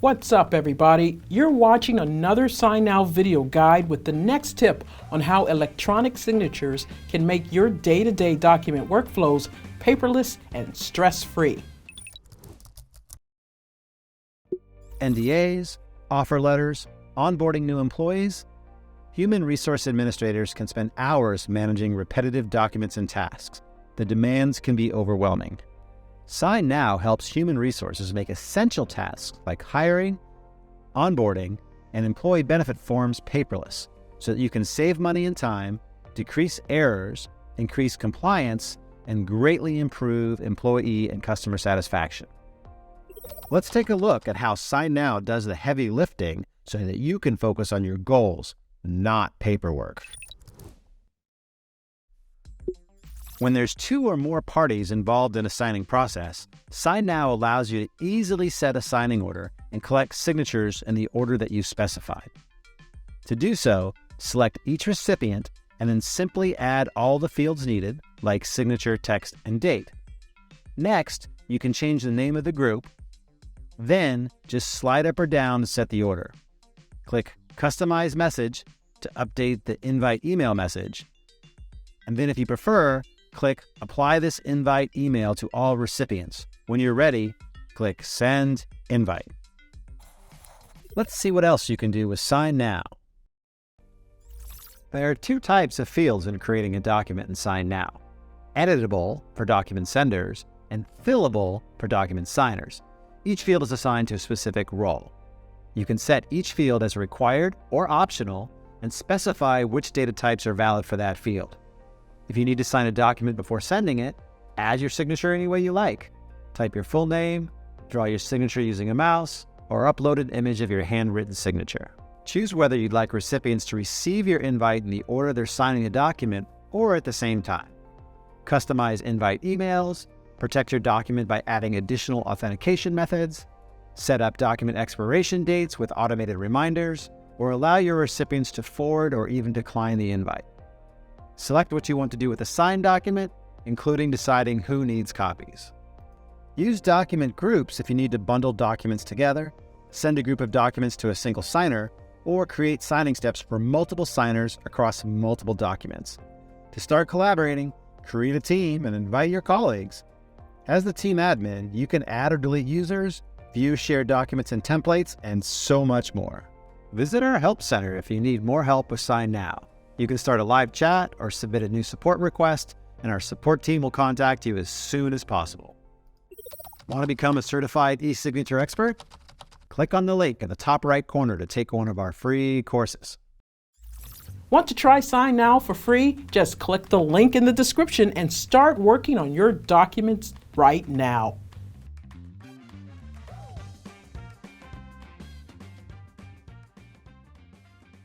What's up, everybody? You're watching another signNow video guide with the next tip on how electronic signatures can make your day-to-day document workflows paperless and stress-free. NDAs, offer letters, onboarding new employees. Human resource administrators can spend hours managing repetitive documents and tasks. The demands can be overwhelming. signNow helps human resources make essential tasks like hiring, onboarding, and employee benefit forms paperless so that you can save money and time, decrease errors, increase compliance, and greatly improve employee and customer satisfaction. Let's take a look at how signNow does the heavy lifting so that you can focus on your goals, not paperwork. When there's two or more parties involved in a signing process, signNow allows you to easily set a signing order and collect signatures in the order that you've specified. To do so, select each recipient and then simply add all the fields needed, like signature, text, and date. Next, you can change the name of the group. Then, just slide up or down to set the order. Click Customize Message to update the invite email message. And then if you prefer, click Apply this invite email to all recipients. When you're ready, click Send Invite. Let's see what else you can do with signNow. There are two types of fields in creating a document in signNow: editable for document senders and fillable for document signers. Each field is assigned to a specific role. You can set each field as required or optional and specify which data types are valid for that field. If you need to sign a document before sending it, add your signature any way you like. Type your full name, draw your signature using a mouse, or upload an image of your handwritten signature. Choose whether you'd like recipients to receive your invite in the order they're signing the document or at the same time. Customize invite emails, protect your document by adding additional authentication methods, set up document expiration dates with automated reminders, or allow your recipients to forward or even decline the invite. Select what you want to do with a signed document, including deciding who needs copies. Use document groups if you need to bundle documents together, send a group of documents to a single signer, or create signing steps for multiple signers across multiple documents. To start collaborating, create a team and invite your colleagues. As the team admin, you can add or delete users, view shared documents and templates, and so much more. Visit our Help Center if you need more help with signNow. You can start a live chat or submit a new support request, and our support team will contact you as soon as possible. Want to become a certified e-signature expert? Click on the link in the top right corner to take one of our free courses. Want to try signNow for free? Just click the link in the description and start working on your documents right now.